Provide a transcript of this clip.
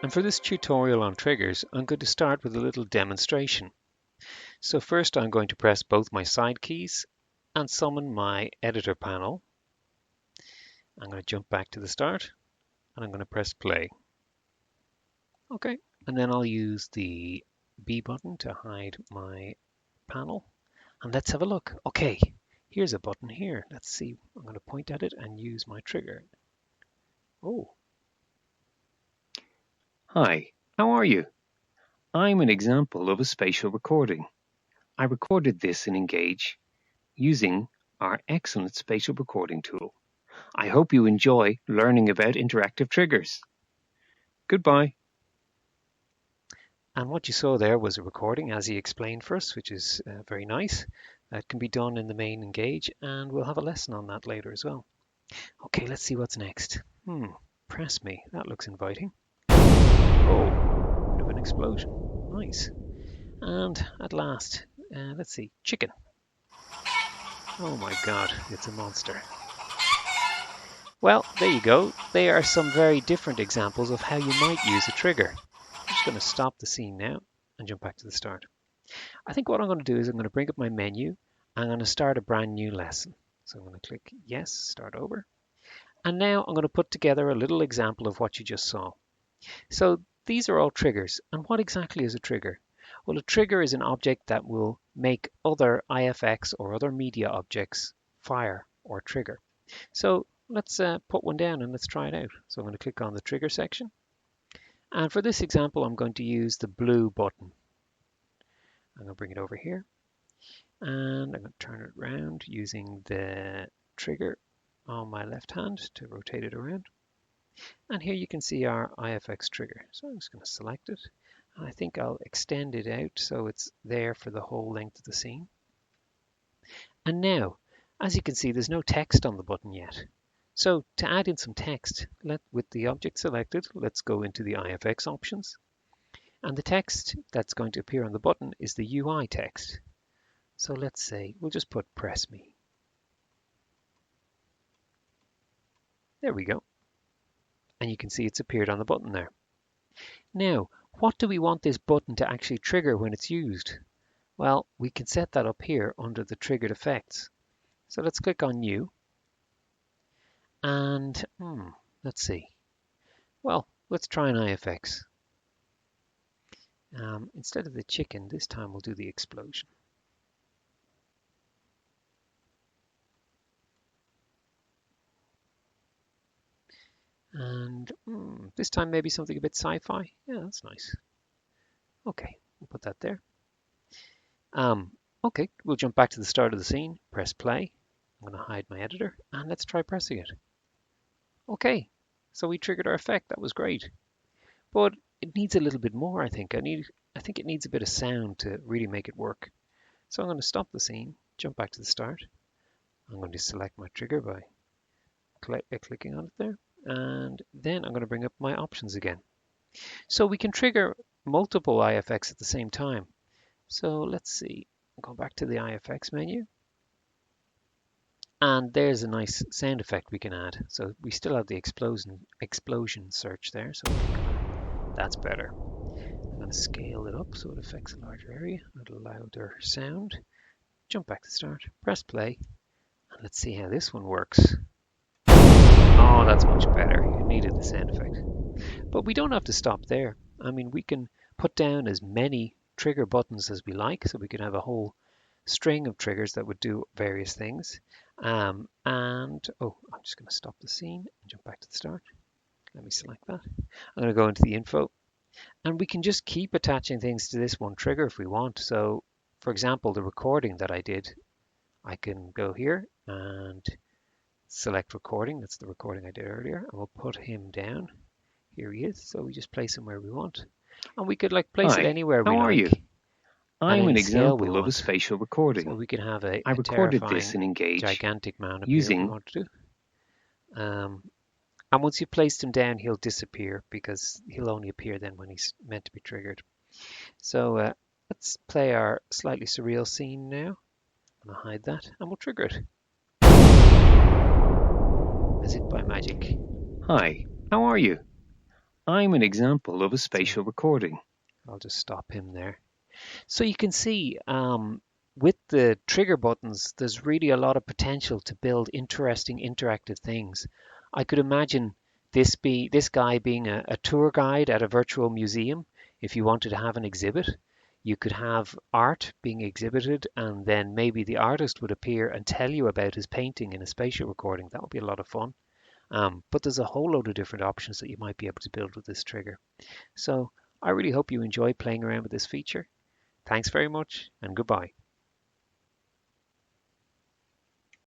And for this tutorial on triggers, I'm going to start with a little demonstration. So first I'm going to press both my side keys and summon my editor panel. I'm going to jump back to the start and I'm going to press play. Okay, and then I'll use the B button to hide my panel. And let's have a look. Okay, here's a button here. Let's see. I'm going to point at it and use my trigger. Oh. Hi, how are you? I'm an example of a spatial recording. I recorded this in Engage using our excellent spatial recording tool. I hope you enjoy learning about interactive triggers. Goodbye. And what you saw there was a recording as he explained for us, which is very nice. That can be done in the main Engage, and we'll have a lesson on that later as well. Okay, let's see what's next. Press me. That looks inviting. Oh, bit of an explosion. Nice. And at last, let's see, chicken. Oh my god, it's a monster. Well, there you go. They are some very different examples of how you might use a trigger. I'm just going to stop the scene now and jump back to the start. I think what I'm going to do is I'm going to bring up my menu. I'm going to start a brand new lesson. So I'm going to click yes, start over. And now I'm going to put together a little example of what you just saw. So these are all triggers. And what exactly is a trigger? Well, a trigger is an object that will make other IFX or other media objects fire or trigger. So let's put one down and let's try it out. So I'm going to click on the trigger section. And for this example, I'm going to use the blue button. I'm going to bring it over here. And I'm going to turn it around using the trigger on my left hand to rotate it around. And here you can see our IFX trigger. So I'm just going to select it. And I think I'll extend it out so it's there for the whole length of the scene. And now, as you can see, there's no text on the button yet. So to add in some text, with the object selected, let's go into the IFX options. And the text that's going to appear on the button is the UI text. So let's say, we'll just put press me. There we go. And you can see it's appeared on the button there. Now, what do we want this button to actually trigger when it's used? Well, we can set that up here under the triggered effects. So let's click on new. And let's see. Well, let's try an IFX. Instead of the chicken, this time we'll do the explosion. And this time maybe something a bit sci-fi. Yeah, that's nice. Okay, we'll put that there. Okay, we'll jump back to the start of the scene, press play. I'm going to hide my editor, and let's try pressing it. Okay, so we triggered our effect. That was great. But it needs a little bit more, I think. I think it needs a bit of sound to really make it work. So I'm going to stop the scene, jump back to the start. I'm going to select my trigger by clicking on it there. And then I'm going to bring up my options again. So we can trigger multiple IFX at the same time. So let's see, go back to the IFX menu. And there's a nice sound effect we can add. So we still have the explosion search there. So that's better. I'm going to scale it up so it affects a larger area, a louder sound. Jump back to start, press play, and let's see how this one works. Oh, that's much better. You needed the sound effect. But we don't have to stop there. I mean, we can put down as many trigger buttons as we like, so we can have a whole string of triggers that would do various things. I'm just going to stop the scene and jump back to the start. Let me select that. I'm going to go into the info, and we can just keep attaching things to this one trigger if we want. So, for example, the recording that I did, I can go here and select recording. That's the recording I did earlier, and we'll put him down. Here he is. So we just place him where we want, and we could place it anywhere we like. How are you? I'm an example of a spatial recording. So we can have I recorded this in Engage gigantic man using. If we want to do. And once you've placed him down, he'll disappear because he'll only appear then when he's meant to be triggered. So let's play our slightly surreal scene now. I'm going to hide that and we'll trigger it. As if by magic. Hi, how are you? I'm an example of a spatial recording. I'll just stop him there. So you can see with the trigger buttons, there's really a lot of potential to build interesting interactive things. I could imagine this guy being a tour guide at a virtual museum. If you wanted to have an exhibit, you could have art being exhibited, and then maybe the artist would appear and tell you about his painting in a spatial recording. That would be a lot of fun. But there's a whole load of different options that you might be able to build with this trigger. So I really hope you enjoy playing around with this feature. Thanks very much, and goodbye.